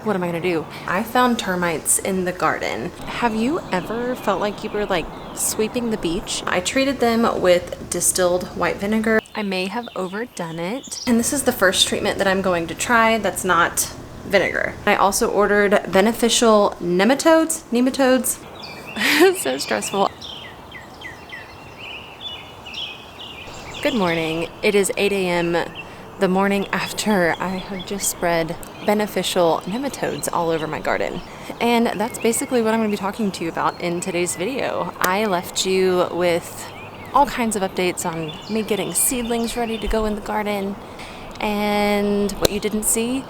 What am I gonna do? I found termites in the garden. Have you ever felt like you were like sweeping the beach? I treated them with distilled white vinegar. I may have overdone it. And this is the first treatment that I'm going to try that's not vinegar. I also ordered beneficial nematodes. So stressful. Good morning. It is 8 a.m. the morning after I have just spread beneficial nematodes all over my garden. And that's basically what I'm going to be talking to you about in today's video. I left you with all kinds of updates on me getting seedlings ready to go in the garden. And what you didn't see,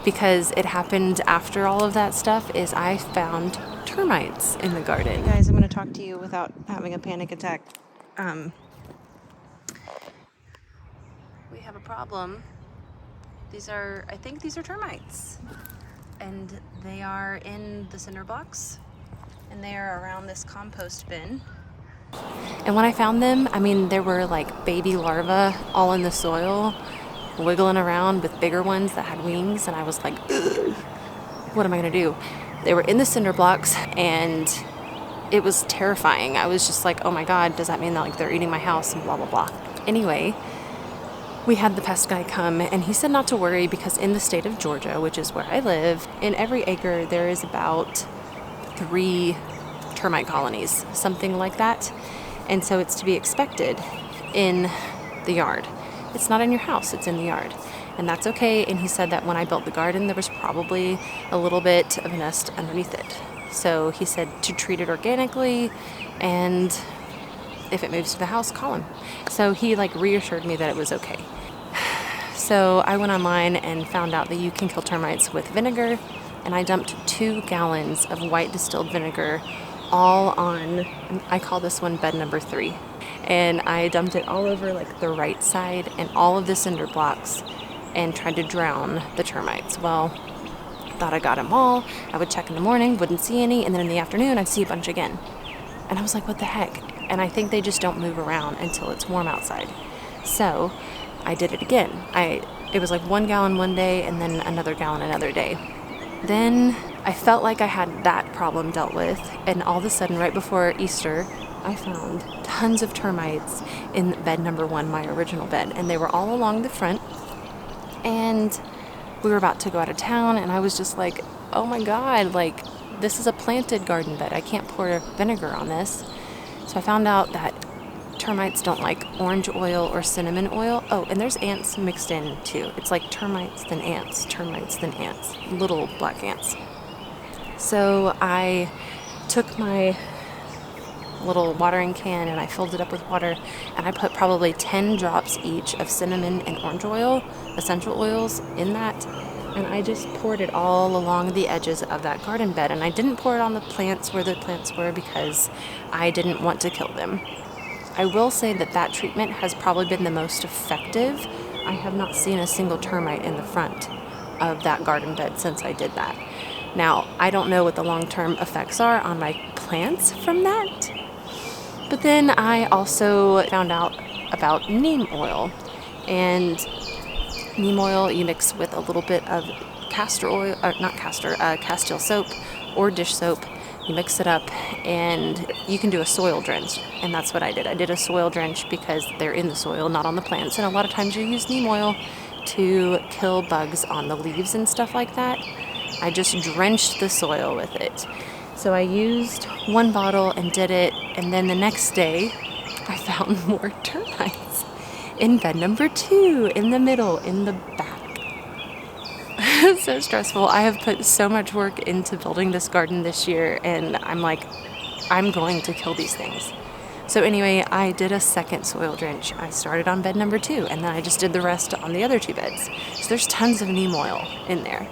because it happened after all of that stuff, is I found termites in the garden. Hey guys, I'm going to talk to you without having a panic attack. We have a problem. I think these are termites. And they are in the cinder blocks. And they are around this compost bin. And when I found them, I mean, there were like baby larvae all in the soil, wiggling around with bigger ones that had wings. And I was like, ugh, what am I gonna do? They were in the cinder blocks and it was terrifying. I was just like, oh my God, does that mean that like they're eating my house and blah, blah, blah. Anyway, we had the pest guy come and he said not to worry because in the state of Georgia, which is where I live, in every acre there is about 3 termite colonies, something like that. And so it's to be expected in the yard. It's not in your house, it's in the yard. And that's okay. And he said that when I built the garden, there was probably a little bit of a nest underneath it. So he said to treat it organically, and if it moves to the house, call him. So he like reassured me that it was okay. So I went online and found out that you can kill termites with vinegar, and I dumped 2 gallons of white distilled vinegar all on, I call this one bed number 3. And I dumped it all over like the right side and all of the cinder blocks and tried to drown the termites. Well, thought I got them all. I would check in the morning, wouldn't see any, and then in the afternoon I'd see a bunch again. And I was like, what the heck? And I think they just don't move around until it's warm outside. So I did it again. It was like 1 gallon one day and then another gallon another day. Then I felt like I had that problem dealt with, and all of a sudden right before Easter I found tons of termites in bed number 1, my original bed, and they were all along the front. And we were about to go out of town and I was just like, oh my God, like this is a planted garden bed. I can't pour vinegar on this. So I found out that termites don't like orange oil or cinnamon oil. Oh, and there's ants mixed in too. It's like termites then ants, little black ants. So I took my little watering can and I filled it up with water and I put probably 10 drops each of cinnamon and orange oil, essential oils, in that. And I just poured it all along the edges of that garden bed. And I didn't pour it on the plants where the plants were because I didn't want to kill them. I will say that that treatment has probably been the most effective. I have not seen a single termite in the front of that garden bed since I did that. Now, I don't know what the long-term effects are on my plants from that. But then I also found out about neem oil. And neem oil you mix with a little bit of Castile soap or dish soap. You mix it up and you can do a soil drench. And that's what I did. I did a soil drench because they're in the soil, not on the plants. And a lot of times you use neem oil to kill bugs on the leaves and stuff like that. I just drenched the soil with it. So I used 1 bottle and did it. And then the next day I found more termites in bed number 2, in the middle, in the back. So stressful. I have put so much work into building this garden this year, and I'm like, I'm going to kill these things. So anyway, I did a second soil drench. I started on bed number 2, and then I just did the rest on the other 2 beds. So there's tons of neem oil in there.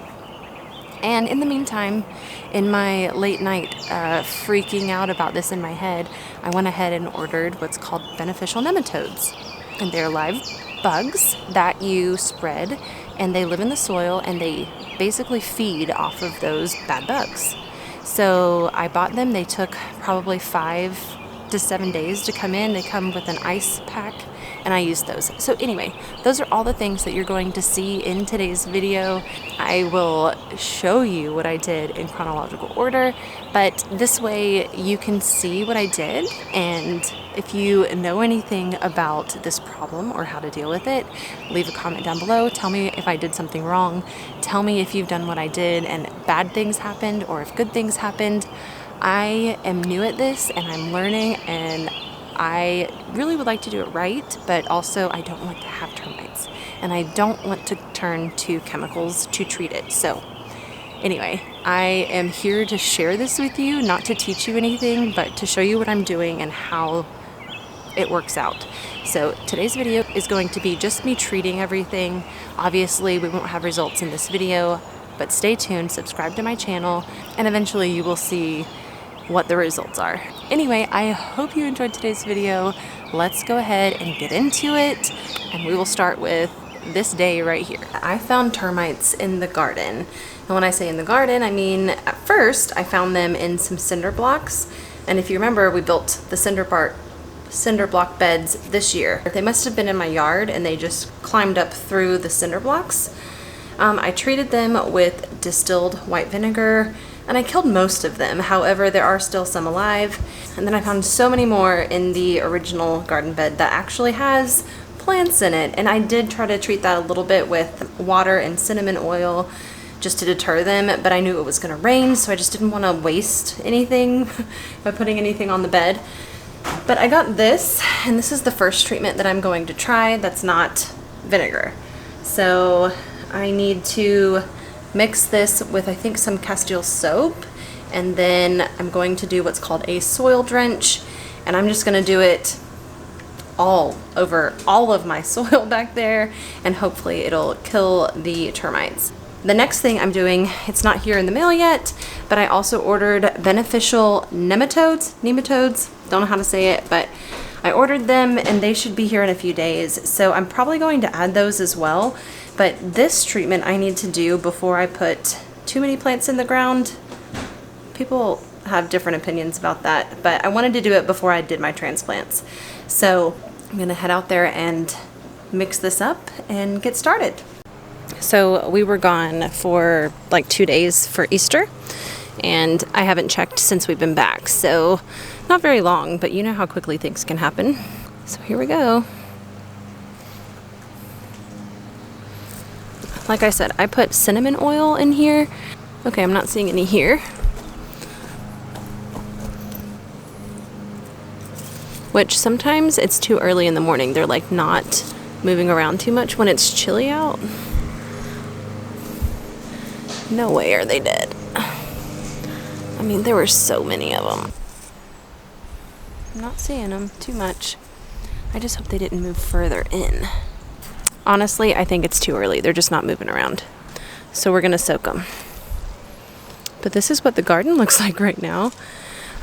And in the meantime, in my late night freaking out about this in my head, I went ahead and ordered what's called beneficial nematodes. And they're live bugs that you spread, and they live in the soil, and they basically feed off of those bad bugs. So I bought them. They took probably 5 to 7 days to come in. They come with an ice pack, and I use those. So anyway, those are all the things that you're going to see in today's video. I will show you what I did in chronological order, but this way you can see what I did, and if you know anything about this problem or how to deal with it, leave a comment down below. Tell me if I did something wrong. Tell me if you've done what I did and bad things happened or if good things happened. I am new at this and I'm learning, and I really would like to do it right, but also I don't want to have termites and I don't want to turn to chemicals to treat it. So anyway, I am here to share this with you, not to teach you anything, but to show you what I'm doing and how it works out. So today's video is going to be just me treating everything. Obviously, we won't have results in this video, but stay tuned, subscribe to my channel, and eventually you will see what the results are. Anyway, I hope you enjoyed today's video. Let's go ahead and get into it, and we will start with this day right here. I found termites in the garden. And when I say in the garden, I mean at first I found them in some cinder blocks. And if you remember, we built the cinder block beds this year. They must have been in my yard and they just climbed up through the cinder blocks. I treated them with distilled white vinegar and I killed most of them. However, there are still some alive. And then I found so many more in the original garden bed that actually has plants in it. And I did try to treat that a little bit with water and cinnamon oil just to deter them, but I knew it was gonna rain, so I just didn't wanna waste anything by putting anything on the bed. But I got this, and this is the first treatment that I'm going to try that's not vinegar. So I need to mix this with, I think, some Castile soap, and then I'm going to do what's called a soil drench, and I'm just gonna do it all over all of my soil back there, and hopefully it'll kill the termites. The next thing I'm doing, it's not here in the mail yet, but I also ordered beneficial nematodes, don't know how to say it, but I ordered them and they should be here in a few days. So I'm probably going to add those as well. But this treatment I need to do before I put too many plants in the ground. People have different opinions about that, but I wanted to do it before I did my transplants. So I'm gonna head out there and mix this up and get started. So we were gone for like 2 days for Easter, and I haven't checked since we've been back. So not very long, but you know how quickly things can happen. So here we go. Like I said, I put cinnamon oil in here. Okay, I'm not seeing any here. Which sometimes it's too early in the morning. They're like not moving around too much when it's chilly out. No way are they dead. I mean, there were so many of them. I'm not seeing them too much. I just hope they didn't move further in. Honestly, I think it's too early. They're just not moving around. So we're gonna soak them. But this is what the garden looks like right now.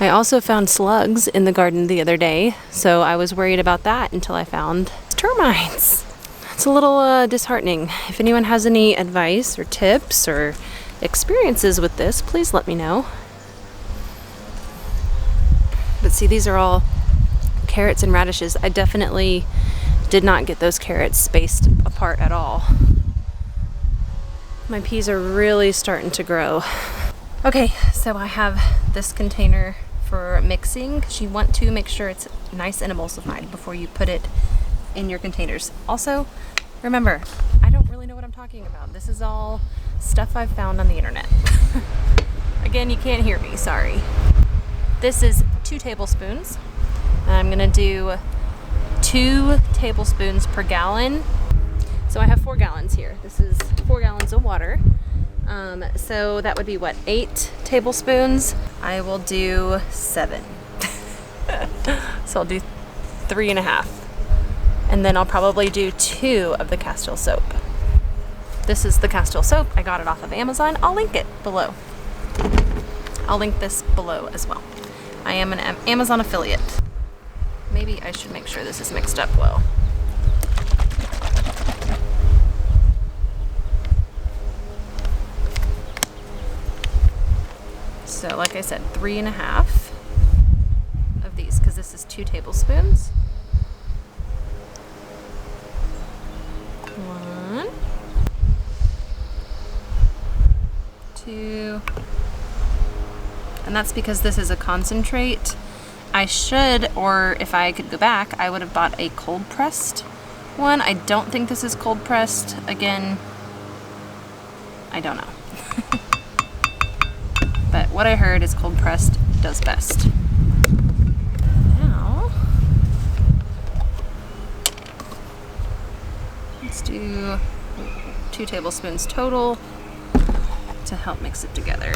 I also found slugs in the garden the other day, so I was worried about that until I found termites. It's a little disheartening. If anyone has any advice or tips or experiences with this, please let me know. But see, these are all carrots and radishes. I definitely did not get those carrots spaced apart at all. My peas are really starting to grow. Okay, so I have this container for mixing, because you want to make sure it's nice and emulsified before you put it in your containers. Also, remember, I don't really know what I'm talking about. This is all stuff I've found on the internet. Again, you can't hear me, sorry. This is 2 tablespoons. And I'm gonna do 2 tablespoons per gallon. So I have 4 gallons here. This is 4 gallons of water. So that would be what, 8 tablespoons? I will do 7. So I'll do 3.5. And then I'll probably do 2 of the Castile soap. This is the Castile soap. I got it off of Amazon. I'll link it below. I'll link this below as well. I am an Amazon affiliate. Maybe I should make sure this is mixed up well. So like I said, 3.5 of these, because this is 2 tablespoons. 1, 2, and that's because this is a concentrate. I should, or if I could go back, I would have bought a cold pressed one. I don't think this is cold pressed. Again, I don't know. But what I heard is cold pressed does best. Now, let's do 2 tablespoons total to help mix it together.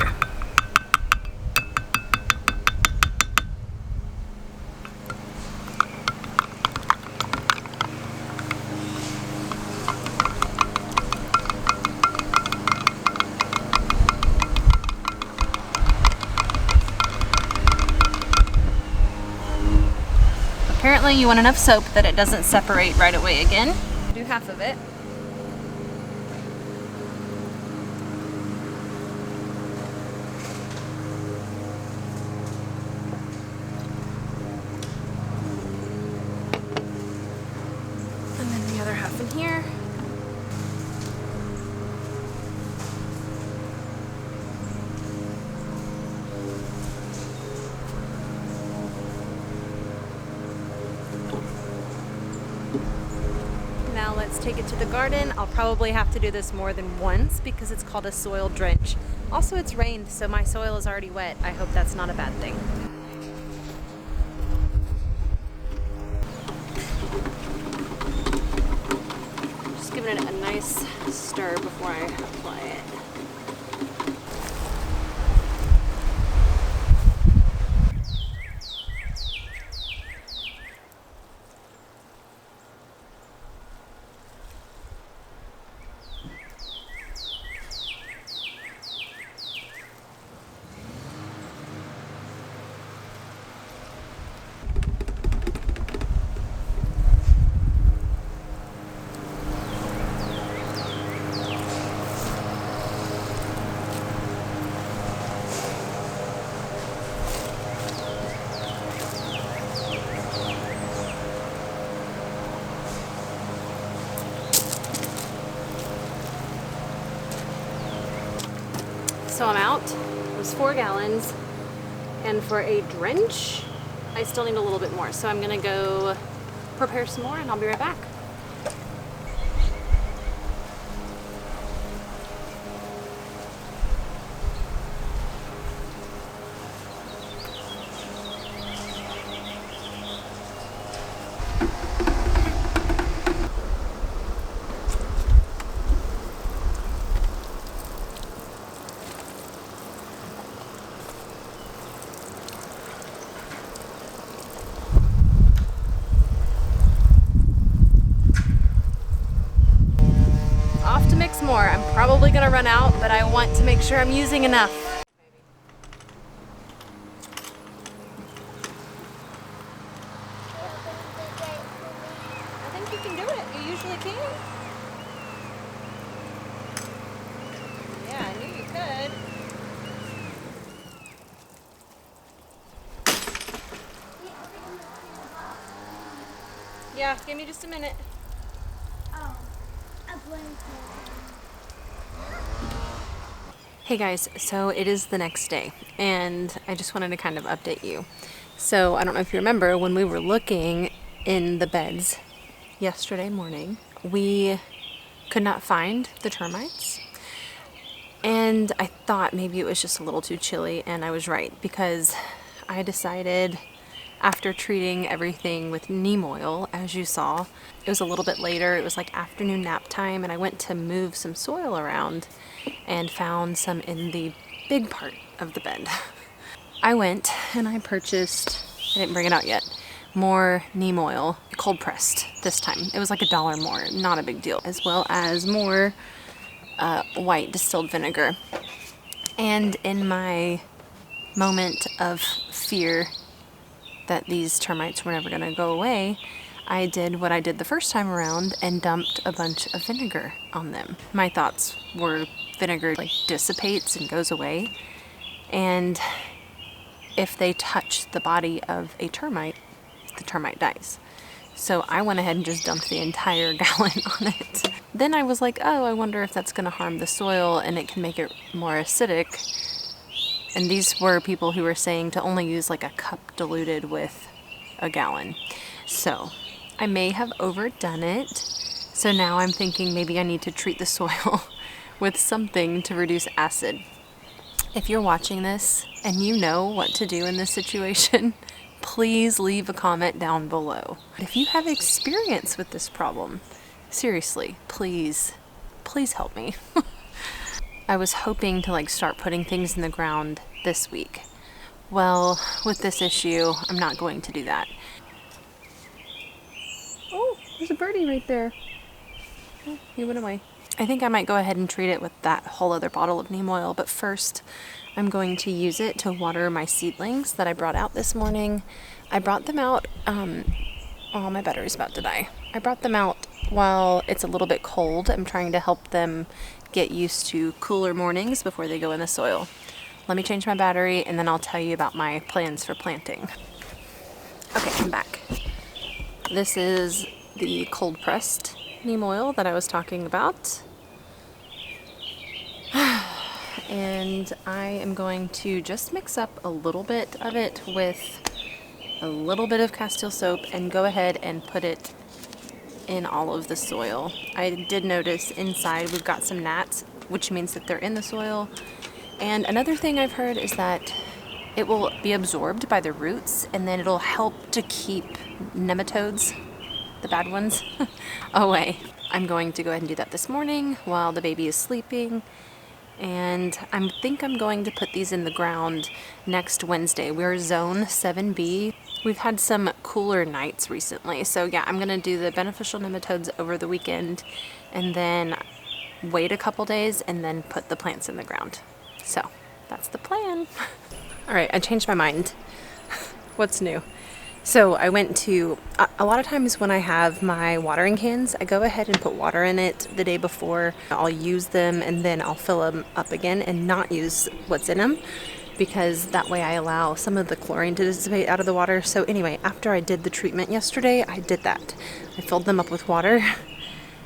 Apparently you want enough soap that it doesn't separate right away again. Do half of it. And then the other half in here. Now let's take it to the garden. I'll probably have to do this more than once because it's called a soil drench. Also, it's rained, so my soil is already wet. I hope that's not a bad thing. Just giving it a nice stir before I apply it. So I'm out. It was 4 gallons. And for a drench, I still need a little bit more. So I'm gonna go prepare some more and I'll be right back. Mix more. I'm probably gonna run out, but I want to make sure I'm using enough. I think you can do it. You usually can. Yeah, I knew you could. Yeah, give me just a minute. Hey guys, so it is the next day and I just wanted to kind of update you. So I don't know if you remember when we were looking in the beds yesterday morning, we could not find the termites. And I thought maybe it was just a little too chilly, and I was right, because I decided after treating everything with neem oil, as you saw, it was a little bit later, it was like afternoon nap time, and I went to move some soil around and found some in the big part of the bed. I went and I purchased, I didn't bring it out yet, more neem oil, cold pressed this time. It was like $1 more, not a big deal, as well as more white distilled vinegar. And in my moment of fear that these termites were never gonna go away, I did what I did the first time around and dumped a bunch of vinegar on them. My thoughts were vinegar like dissipates and goes away, and if they touch the body of a termite, the termite dies. So I went ahead and just dumped the entire gallon on it. Then I was like, oh, I wonder if that's gonna harm the soil and it can make it more acidic. And these were people who were saying to only use like a cup diluted with a gallon. So I may have overdone it. So now I'm thinking maybe I need to treat the soil with something to reduce acid. If you're watching this and you know what to do in this situation, please leave a comment down below. If you have experience with this problem, seriously, please help me. I was hoping to like start putting things in the ground this week. Well, with this issue, I'm not going to do that. Oh, there's a birdie right there. Oh, he went away. I think I might go ahead and treat it with that whole other bottle of neem oil, but first I'm going to use it to water my seedlings that I brought out this morning. I brought them out, oh, my battery's about to die. I brought them out while it's a little bit cold. I'm trying to help them get used to cooler mornings before they go in the soil. Let me change my battery and then I'll tell you about my plans for planting. Okay, I'm back. This is the cold pressed neem oil that I was talking about. And I am going to just mix up a little bit of it with a little bit of Castile soap and go ahead and put it in all of the soil. I did notice inside we've got some gnats, which means that they're in the soil. And another thing I've heard is that it will be absorbed by the roots and then it'll help to keep nematodes, the bad ones, away. I'm going to go ahead and do that this morning while the baby is sleeping. And I think I'm going to put these in the ground next Wednesday. We're zone 7B. We've had some cooler nights recently. So yeah, I'm gonna do the beneficial nematodes over the weekend and then wait a couple days and then put the plants in the ground. So that's the plan. All right, I changed my mind. What's new? So I went to, a lot of times when I have my watering cans, I go ahead and put water in it the day before. I'll use them and then I'll fill them up again and not use what's in them, because that way I allow some of the chlorine to dissipate out of the water. So anyway, after I did the treatment yesterday, I did that. I filled them up with water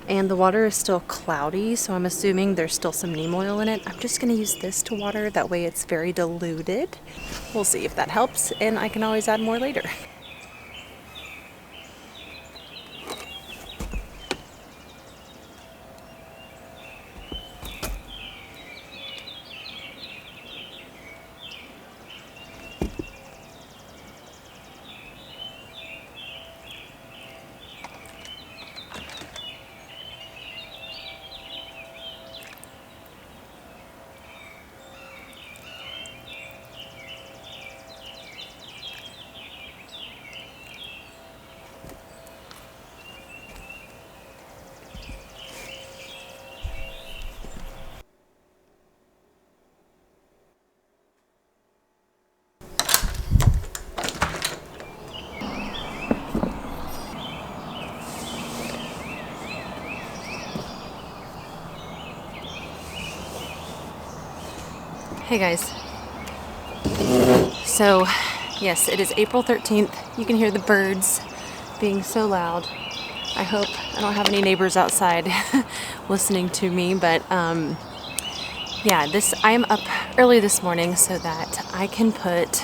and the water is still cloudy, so I'm assuming there's still some neem oil in it. I'm just gonna use this to water, that way it's very diluted. We'll see if that helps and I can always add more later. Hey guys, so yes, it is April 13th. You can hear the birds being so loud. I hope I don't have any neighbors outside listening to me, but yeah, I am up early this morning so that I can put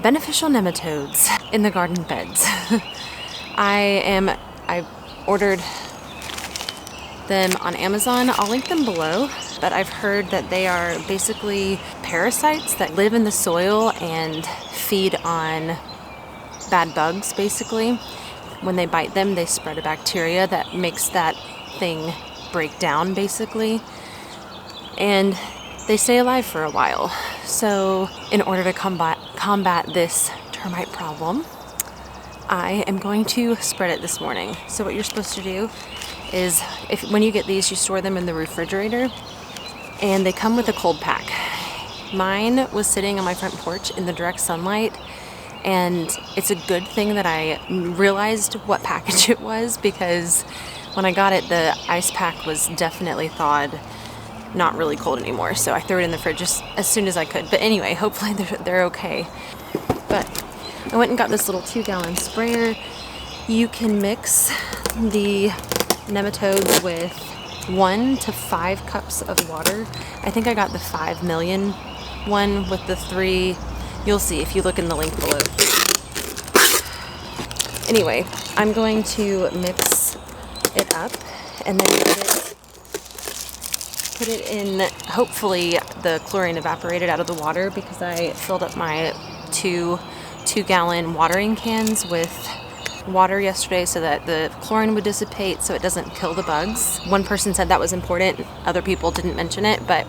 beneficial nematodes in the garden beds. I ordered them on Amazon. I'll link them below, but I've heard that they are basically parasites that live in the soil and feed on bad bugs, basically. When they bite them, they spread a bacteria that makes that thing break down, basically. And they stay alive for a while. So in order to combat this termite problem, I am going to spread it this morning. So what you're supposed to do is, when you get these, you store them in the refrigerator, and they come with a cold pack. Mine was sitting on my front porch in the direct sunlight, and it's a good thing that I realized what package it was, because when I got it, the ice pack was definitely thawed, not really cold anymore. So I threw it in the fridge just as soon as I could. But anyway, hopefully they're okay. But I went and got this little 2-gallon sprayer. You can mix the nematodes with 1 to 5 cups of water. I think I got the 5 million one with the 3. You'll see if you look in the link below. Anyway, I'm going to mix it up and then put it in, hopefully the chlorine evaporated out of the water, because I filled up my 2-gallon watering cans with water yesterday so that the chlorine would dissipate so it doesn't kill the bugs. One person said that was important, other people didn't mention it, but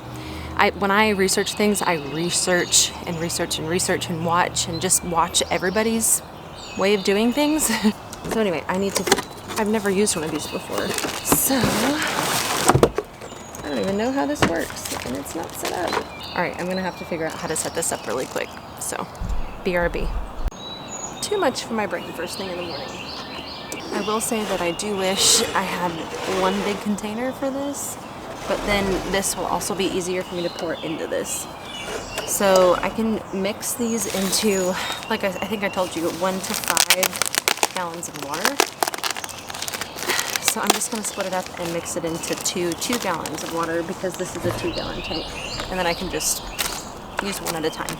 when I research things, I research and research and research and just watch everybody's way of doing things. So anyway, I've never used one of these before, so I don't even know how this works, and it's not set up. All right, I'm gonna have to figure out how to set this up really quick, so BRB. Too much for my brain first thing in the morning. I will say that I do wish I had one big container for this, but then this will also be easier for me to pour into this. So I can mix these into, like I think I told you, 1 to 5 gallons of water. So I'm just going to split it up and mix it into 2 gallons of water, because this is a 2-gallon tank. And then I can just use one at a time.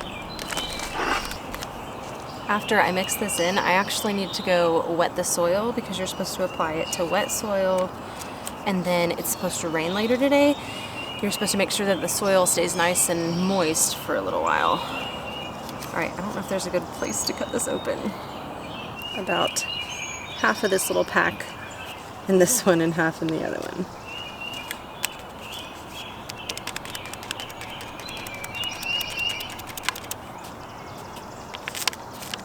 After I mix this in, I actually need to go wet the soil, because you're supposed to apply it to wet soil, and then it's supposed to rain later today. You're supposed to make sure that the soil stays nice and moist for a little while. All right, I don't know if there's a good place to cut this open. About half of this little pack in this one and half in the other one.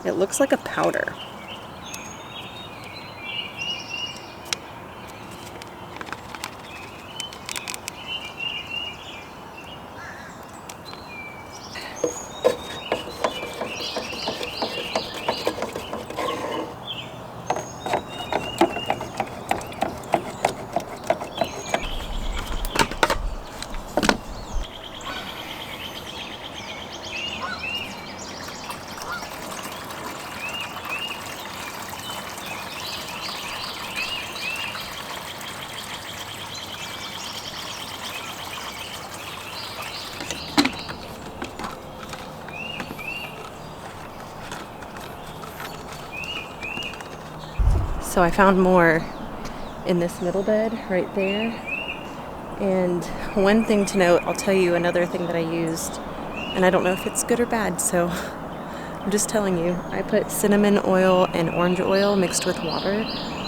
It looks like a powder. So I found more in this middle bed right there. And one thing to note, I'll tell you another thing that I used, and I don't know if it's good or bad, so I'm just telling you. I put cinnamon oil and orange oil mixed with water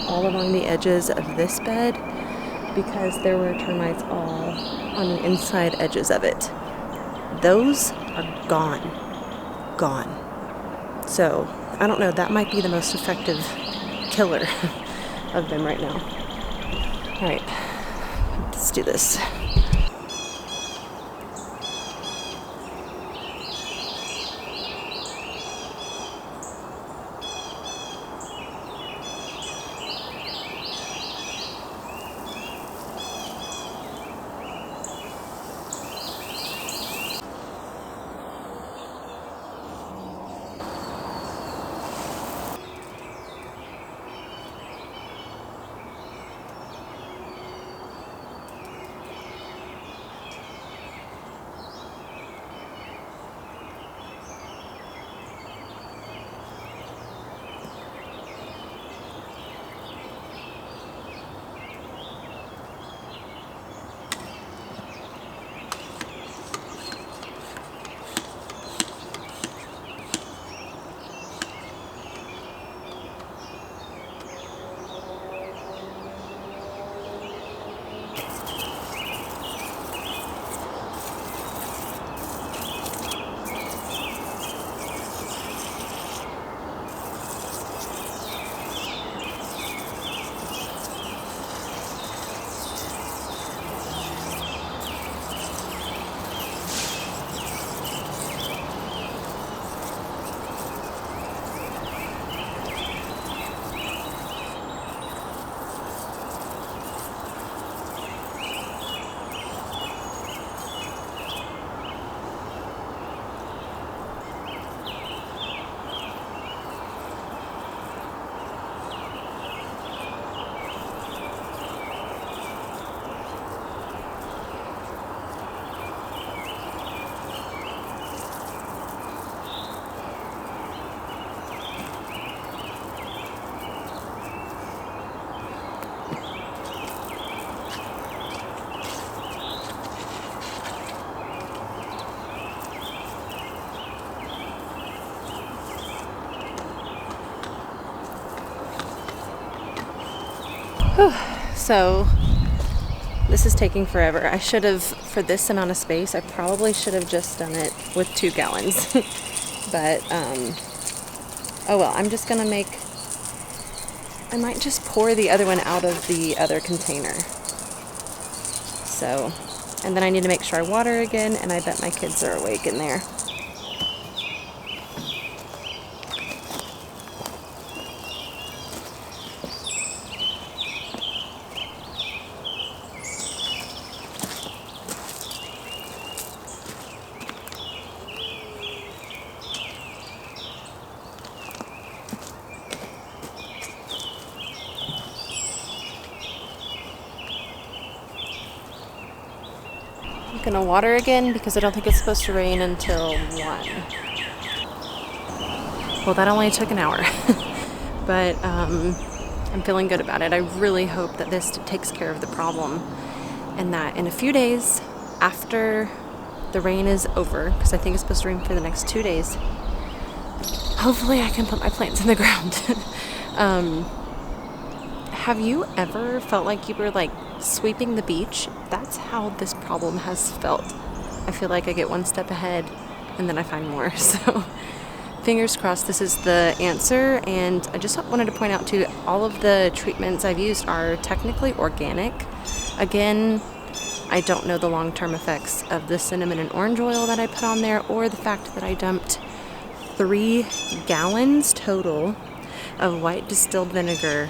all along the edges of this bed, because there were termites all on the inside edges of it. Those are gone. So I don't know, that might be the most effective killer of them right now. All right, let's do this. Whew. So this is taking forever. I should have, for this amount of space, I probably should have just done it with 2 gallons. But, oh well, I'm just gonna I might just pour the other one out of the other container. So, and then I need to make sure I water again, and I bet my kids are awake in there. I'm gonna water again because I don't think it's supposed to rain until 1. Well, that only took an hour, but I'm feeling good about it. I really hope that this takes care of the problem, and that in a few days after the rain is over, because I think it's supposed to rain for the next 2 days, hopefully I can put my plants in the ground. Have you ever felt like you were like sweeping the beach? That's how this problem has felt. I feel like I get one step ahead and then I find more. So fingers crossed this is the answer. And I just wanted to point out too, all of the treatments I've used are technically organic. Again, I don't know the long-term effects of the cinnamon and orange oil that I put on there, or the fact that I dumped 3 gallons total of white distilled vinegar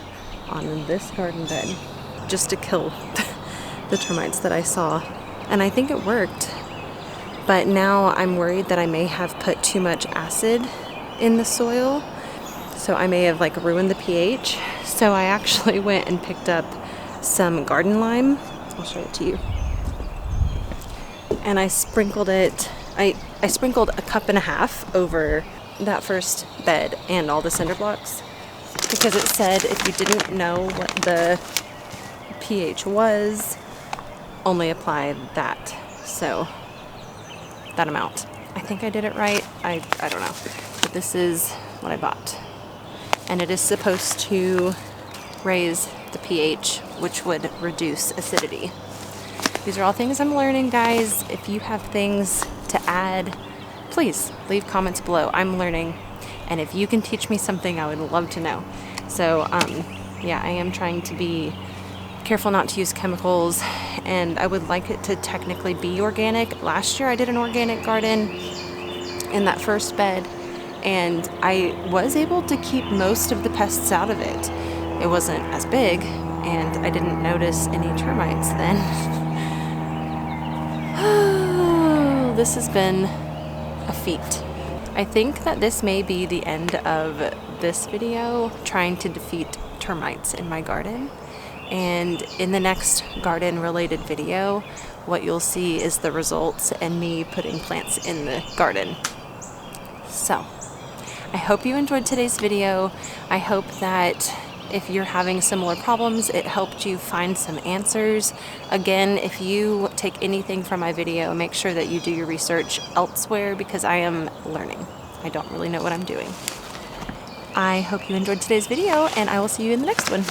on this garden bed just to kill the termites that I saw. And I think it worked, but now I'm worried that I may have put too much acid in the soil, so I may have like ruined the pH. So I actually went and picked up some garden lime. I'll show it to you. And I sprinkled it, I sprinkled 1.5 cups over that first bed and all the cinder blocks, because it said if you didn't know what the pH was, only apply that. So that amount. I think I did it right. I don't know. But this is what I bought. And it is supposed to raise the pH, which would reduce acidity. These are all things I'm learning, guys. If you have things to add, please leave comments below. I'm learning. And if you can teach me something, I would love to know. So, yeah, I am trying to be careful not to use chemicals, and I would like it to technically be organic. Last year I did an organic garden in that first bed, and I was able to keep most of the pests out of it. It wasn't as big, and I didn't notice any termites then. Oh, this has been a feat. I think that this may be the end of this video, trying to defeat termites in my garden. And in the next garden related video, what you'll see is the results and me putting plants in the garden. So I hope you enjoyed today's video. I hope that if you're having similar problems, it helped you find some answers. Again, if you take anything from my video, make sure that you do your research elsewhere, because I am learning. I don't really know what I'm doing. I hope you enjoyed today's video, and I will see you in the next one.